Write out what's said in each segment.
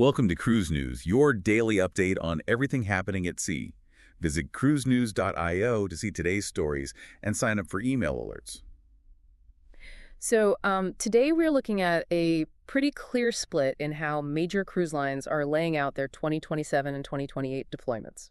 Welcome to Cruise News, your daily update on everything happening at sea. Visit cruisenews.io to see today's stories and sign up for email alerts. So today we're looking at a pretty clear split in how major cruise lines are laying out their 2027 and 2028 deployments.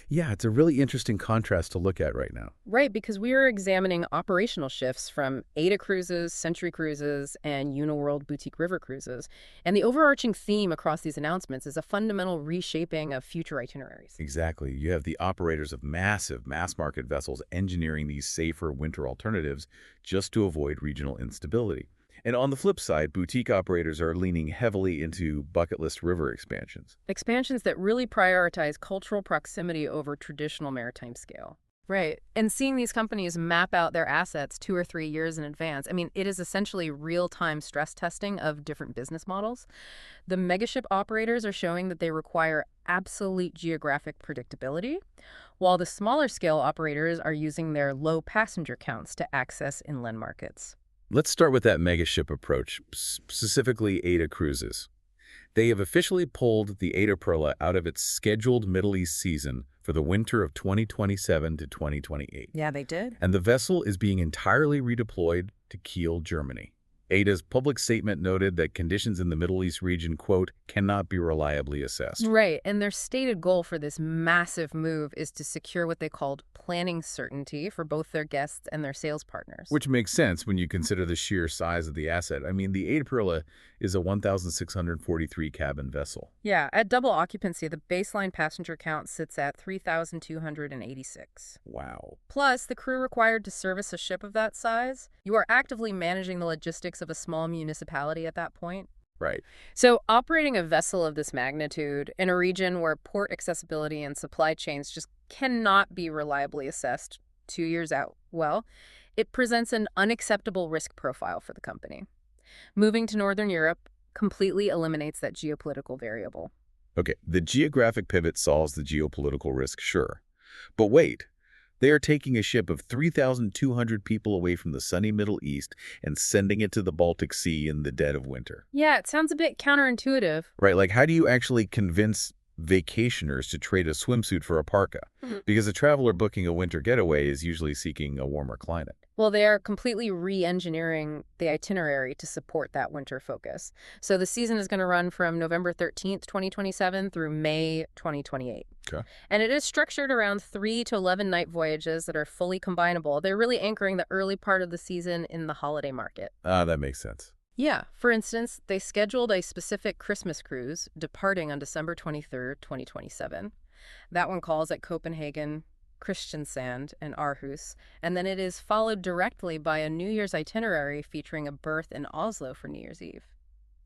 Yeah, it's a really interesting contrast to look at right now. Right, because we are examining operational shifts from AIDA Cruises, Century Cruises, and Uniworld Boutique River Cruises. And the overarching theme across these announcements is a fundamental reshaping of future itineraries. Exactly. You have the operators of massive mass-market vessels engineering these safer winter alternatives just to avoid regional instability. And on the flip side, boutique operators are leaning heavily into bucket list river expansions. Expansions that really prioritize cultural proximity over traditional maritime scale. Right. And seeing these companies map out their assets 2 or 3 years in advance, it is essentially real-time stress testing of different business models. The megaship operators are showing that they require absolute geographic predictability, while the smaller scale operators are using their low passenger counts to access inland markets. Let's start with that megaship approach, specifically AIDA Cruises. They have officially pulled the AIDAperla out of its scheduled Middle East season for the winter of 2027 to 2028. Yeah, they did. And the vessel is being entirely redeployed to Kiel, Germany. AIDA's public statement noted that conditions in the Middle East region, quote, cannot be reliably assessed. Right, and their stated goal for this massive move is to secure what they called planning certainty for both their guests and their sales partners. Which makes sense when you consider the sheer size of the asset. The AIDAperla is a 1,643 cabin vessel. Yeah, at double occupancy, the baseline passenger count sits at 3,286. Wow. Plus, the crew required to service a ship of that size, you are actively managing the logistics of a small municipality at that point. Right. So operating a vessel of this magnitude in a region where port accessibility and supply chains just cannot be reliably assessed 2 years out, well, it presents an unacceptable risk profile for the company. Moving to Northern Europe completely eliminates that geopolitical variable. Okay, the geographic pivot solves the geopolitical risk, sure. But wait. They are taking a ship of 3,200 people away from the sunny Middle East and sending it to the Baltic Sea in the dead of winter. Yeah, it sounds a bit counterintuitive. Right, like how do you actually convince vacationers to trade a swimsuit for a parka? Because a traveler booking a winter getaway is usually seeking a warmer climate. Well, they are completely re-engineering the itinerary to support that winter focus. So the season is going to run from November 13th, 2027 through May 2028. Okay. And it is structured around 3 to 11 night voyages that are fully combinable. They're really anchoring the early part of the season in the holiday market. That makes sense. Yeah. For instance, they scheduled a specific Christmas cruise departing on December 23rd, 2027. That one calls at Copenhagen, Kristiansand, and Aarhus, and then it is followed directly by a New Year's itinerary featuring a berth in Oslo for New Year's Eve.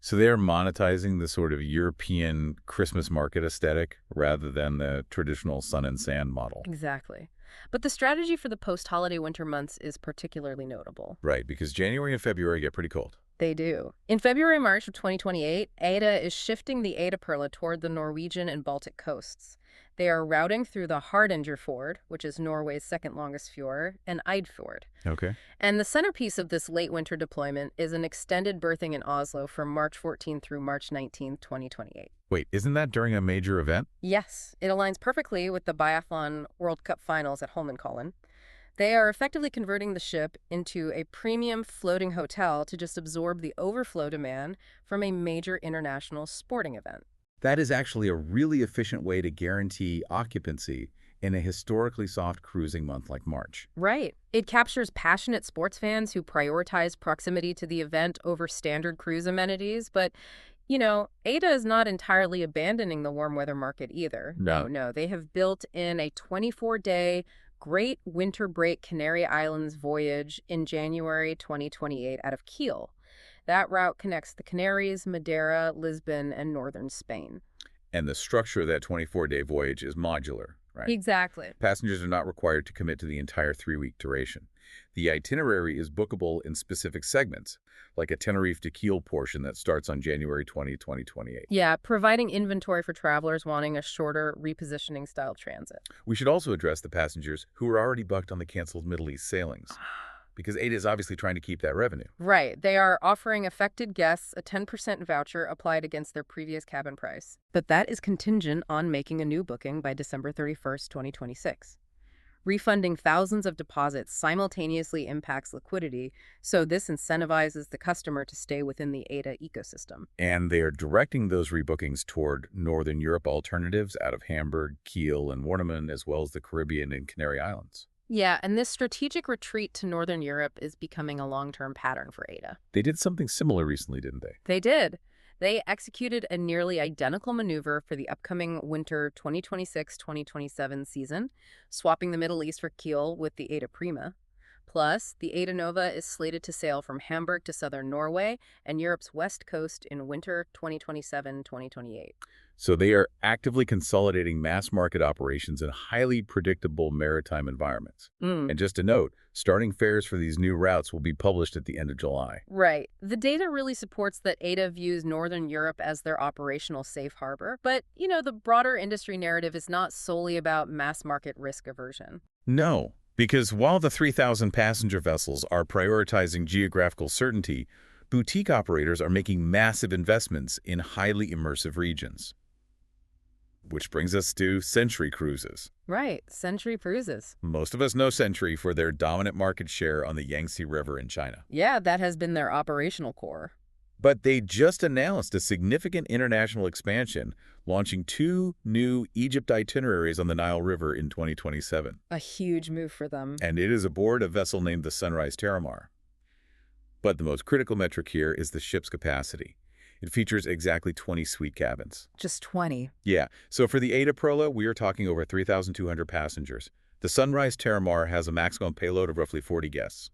So they're monetizing the sort of European Christmas market aesthetic rather than the traditional sun and sand model. Exactly. But the strategy for the post-holiday winter months is particularly notable. Right, because January and February get pretty cold. They do. In February-March of 2028, AIDA is shifting the AIDAperla toward the Norwegian and Baltic coasts. They are routing through the Hurghada fjord, which is Norway's second longest fjord, and Eidfjord. Okay. And the centerpiece of this late winter deployment is an extended berthing in Oslo from March 14th through March 19th, 2028. Wait, isn't that during a major event? Yes, it aligns perfectly with the Biathlon World Cup finals at Holmenkollen. They are effectively converting the ship into a premium floating hotel to just absorb the overflow demand from a major international sporting event. That is actually a really efficient way to guarantee occupancy in a historically soft cruising month like March. Right. It captures passionate sports fans who prioritize proximity to the event over standard cruise amenities. But, AIDA is not entirely abandoning the warm weather market either. No. They have built in a 24-day great winter break Canary Islands voyage in January 2028 out of Kiel. That route connects the Canaries, Madeira, Lisbon, and northern Spain. And the structure of that 24-day voyage is modular, right? Exactly. Passengers are not required to commit to the entire 3-week duration. The itinerary is bookable in specific segments, like a Tenerife to Kiel portion that starts on January 20, 2028. Yeah, providing inventory for travelers wanting a shorter repositioning style transit. We should also address the passengers who are already booked on the canceled Middle East sailings. because AIDA is obviously trying to keep that revenue. Right. They are offering affected guests a 10% voucher applied against their previous cabin price. But that is contingent on making a new booking by December 31st, 2026. Refunding thousands of deposits simultaneously impacts liquidity, so this incentivizes the customer to stay within the AIDA ecosystem. And they are directing those rebookings toward Northern Europe alternatives out of Hamburg, Kiel, and Warnemund, as well as the Caribbean and Canary Islands. Yeah, and this strategic retreat to Northern Europe is becoming a long-term pattern for AIDA. They did something similar recently, didn't they? They did. They executed a nearly identical maneuver for the upcoming winter 2026-2027 season, swapping the Middle East for Kiel with the AIDA Prima. Plus, the AIDA Nova is slated to sail from Hamburg to southern Norway and Europe's west coast in winter 2027-2028. So they are actively consolidating mass market operations in highly predictable maritime environments. And just a note, starting fares for these new routes will be published at the end of July. Right. The data really supports that AIDA views Northern Europe as their operational safe harbor. But, the broader industry narrative is not solely about mass market risk aversion. No, because while the 3,000 passenger vessels are prioritizing geographical certainty, boutique operators are making massive investments in highly immersive regions. Which brings us to Century Cruises. Right, Century Cruises. Most of us know Century for their dominant market share on the Yangtze River in China. Yeah, that has been their operational core. But they just announced a significant international expansion, launching 2 new Egypt itineraries on the Nile River in 2027. A huge move for them. And it is aboard a vessel named the Sunrise Terramar. But the most critical metric here is the ship's capacity. It features exactly 20 suite cabins. Just 20. Yeah, so for the AIDAperla, we are talking over 3,200 passengers. The Sunrise Terramar has a maximum payload of roughly 40 guests.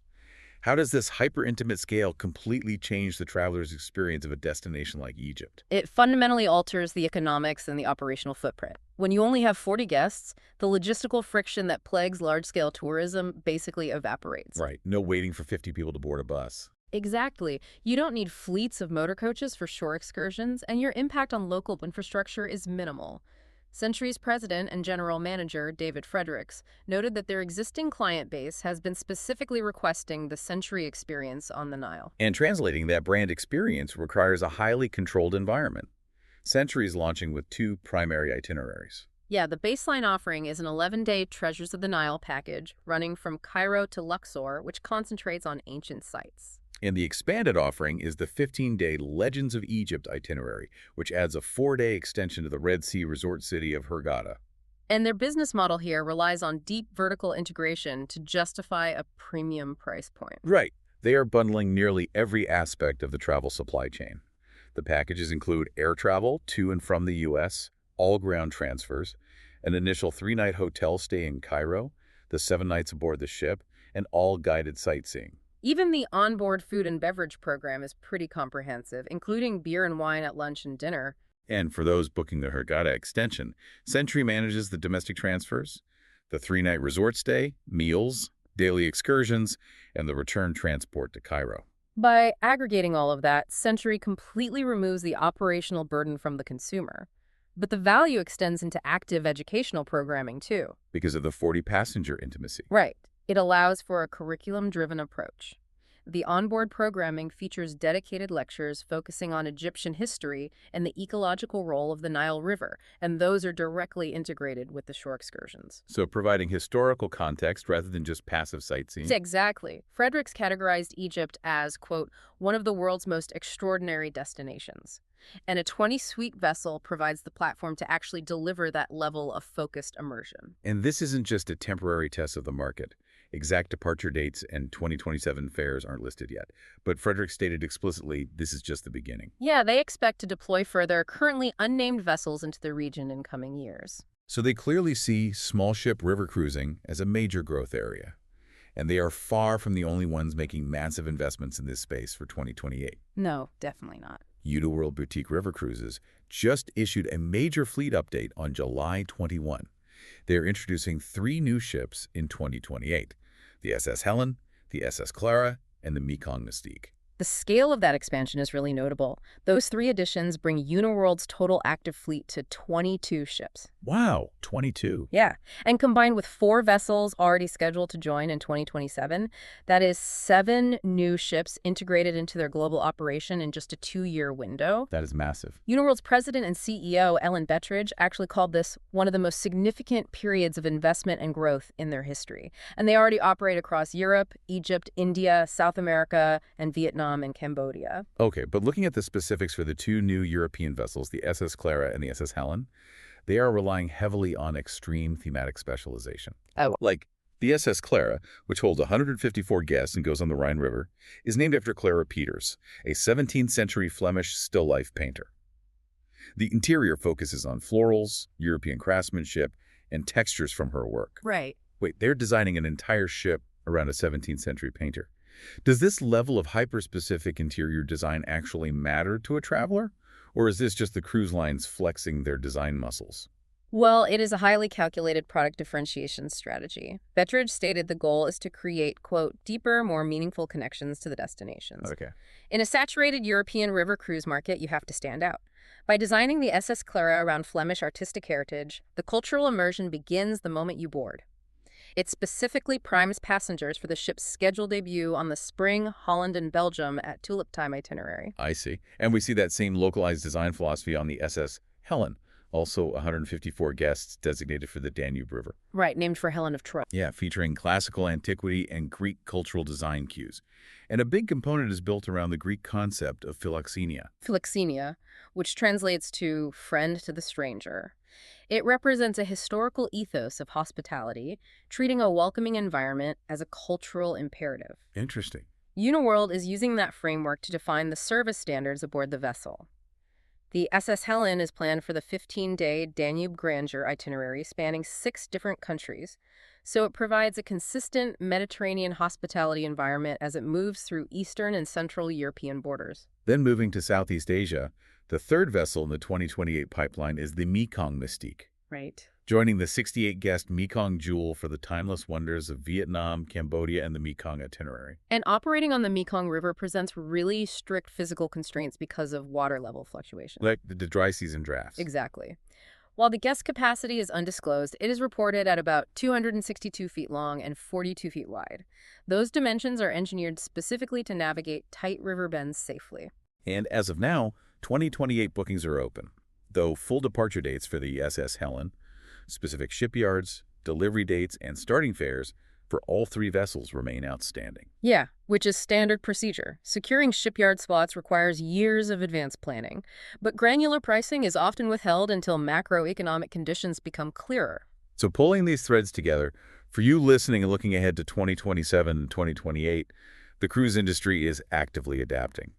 How does this hyper-intimate scale completely change the traveler's experience of a destination like Egypt? It fundamentally alters the economics and the operational footprint. When you only have 40 guests, the logistical friction that plagues large-scale tourism basically evaporates. Right, no waiting for 50 people to board a bus. Exactly. You don't need fleets of motor coaches for shore excursions, and your impact on local infrastructure is minimal. Century's president and general manager, David Fredericks, noted that their existing client base has been specifically requesting the Century experience on the Nile. And translating that brand experience requires a highly controlled environment. Century is launching with 2 primary itineraries. Yeah, the baseline offering is an 11-day Treasures of the Nile package running from Cairo to Luxor, which concentrates on ancient sites. And the expanded offering is the 15-day Legends of Egypt itinerary, which adds a 4-day extension to the Red Sea resort city of Hurghada. And their business model here relies on deep vertical integration to justify a premium price point. Right. They are bundling nearly every aspect of the travel supply chain. The packages include air travel to and from the U.S., all ground transfers, an initial 3-night hotel stay in Cairo, the 7 nights aboard the ship, and all guided sightseeing. Even the onboard food and beverage program is pretty comprehensive, including beer and wine at lunch and dinner. And for those booking the Hurghada extension, Century manages the domestic transfers, the 3-night resort stay, meals, daily excursions, and the return transport to Cairo. By aggregating all of that, Century completely removes the operational burden from the consumer. But the value extends into active educational programming, too. Because of the 40-passenger intimacy. Right. It allows for a curriculum-driven approach. The onboard programming features dedicated lectures focusing on Egyptian history and the ecological role of the Nile River, and those are directly integrated with the shore excursions. So providing historical context rather than just passive sightseeing? Exactly. Fredericks categorized Egypt as, quote, one of the world's most extraordinary destinations. And a 20-suite vessel provides the platform to actually deliver that level of focused immersion. And this isn't just a temporary test of the market. Exact departure dates and 2027 fares aren't listed yet. But Frederick stated explicitly, this is just the beginning. Yeah, they expect to deploy further currently unnamed vessels into the region in coming years. So they clearly see small ship river cruising as a major growth area. And they are far from the only ones making massive investments in this space for 2028. No, definitely not. Uniworld Boutique River Cruises just issued a major fleet update on July 21. They're introducing 3 new ships in 2028, the SS Helen, the SS Clara, and the Mekong Mystique. The scale of that expansion is really notable. Those 3 additions bring Uniworld's total active fleet to 22 ships. Wow, 22. Yeah. And combined with 4 vessels already scheduled to join in 2027, that is 7 new ships integrated into their global operation in just a 2-year window. That is massive. Uniworld's president and CEO, Ellen actually called this one of the most significant periods of investment and growth in their history. And they already operate across Europe, Egypt, India, South America, and Vietnam and Cambodia. Okay, but looking at the specifics for the 2 new European vessels, the SS Clara and the SS Helen, they are relying heavily on extreme thematic specialization. Oh. Like the SS Clara, which holds 154 guests and goes on the Rhine River, is named after Clara Peters, a 17th century Flemish still life painter. The interior focuses on florals, European craftsmanship, and textures from her work. Right. Wait, they're designing an entire ship around a 17th century painter. Does this level of hyper-specific interior design actually matter to a traveler? Or is this just the cruise lines flexing their design muscles? Well, it is a highly calculated product differentiation strategy. Betteridge stated the goal is to create, quote, deeper, more meaningful connections to the destinations. Okay. In a saturated European river cruise market, you have to stand out. By designing the SS Clara around Flemish artistic heritage, the cultural immersion begins the moment you board. It specifically primes passengers for the ship's scheduled debut on the spring Holland and Belgium at tulip time itinerary. I see. And we see that same localized design philosophy on the SS Helen, also 154 guests designated for the Danube River. Right, named for Helen of Troy. Yeah, featuring classical antiquity and Greek cultural design cues. And a big component is built around the Greek concept of philoxenia. Philoxenia, which translates to friend to the stranger. It represents a historical ethos of hospitality, treating a welcoming environment as a cultural imperative. Interesting. Uniworld is using that framework to define the service standards aboard the vessel. The SS Helen is planned for the 15-day Danube Grandeur itinerary spanning 6 different countries, so it provides a consistent Mediterranean hospitality environment as it moves through Eastern and Central European borders. Then moving to Southeast Asia, the 3rd vessel in the 2028 pipeline is the Mekong Mystique. Right. Joining the 68-guest Mekong Jewel for the timeless wonders of Vietnam, Cambodia, and the Mekong itinerary. And operating on the Mekong River presents really strict physical constraints because of water level fluctuation. Like the dry season drafts. Exactly. While the guest capacity is undisclosed, it is reported at about 262 feet long and 42 feet wide. Those dimensions are engineered specifically to navigate tight river bends safely. And as of now, 2028 bookings are open, though full departure dates for the SS Helen, specific shipyards, delivery dates, and starting fares for all 3 vessels remain outstanding. Yeah, which is standard procedure. Securing shipyard slots requires years of advanced planning, but granular pricing is often withheld until macroeconomic conditions become clearer. So pulling these threads together, for you listening and looking ahead to 2027 and 2028, the cruise industry is actively adapting.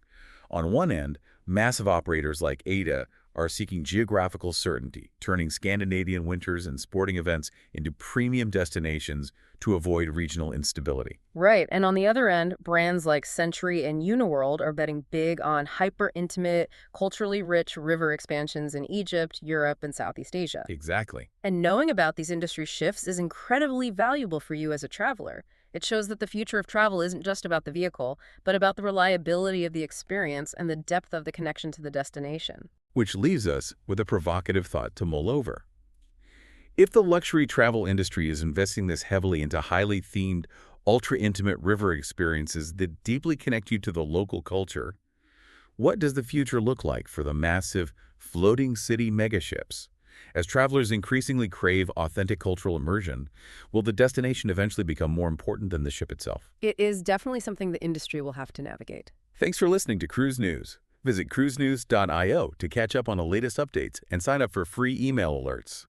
On one end, massive operators like AIDA are seeking geographical certainty, turning Scandinavian winters and sporting events into premium destinations to avoid regional instability. Right, and on the other end, brands like Century and Uniworld are betting big on hyper-intimate, culturally rich river expansions in Egypt, Europe, and Southeast Asia. Exactly. And knowing about these industry shifts is incredibly valuable for you as a traveler. It shows that the future of travel isn't just about the vehicle, but about the reliability of the experience and the depth of the connection to the destination. Which leaves us with a provocative thought to mull over. If the luxury travel industry is investing this heavily into highly themed, ultra-intimate river experiences that deeply connect you to the local culture, what does the future look like for the massive, floating city megaships? As travelers increasingly crave authentic cultural immersion, will the destination eventually become more important than the ship itself? It is definitely something the industry will have to navigate. Thanks for listening to Cruise News. Visit cruisenews.io to catch up on the latest updates and sign up for free email alerts.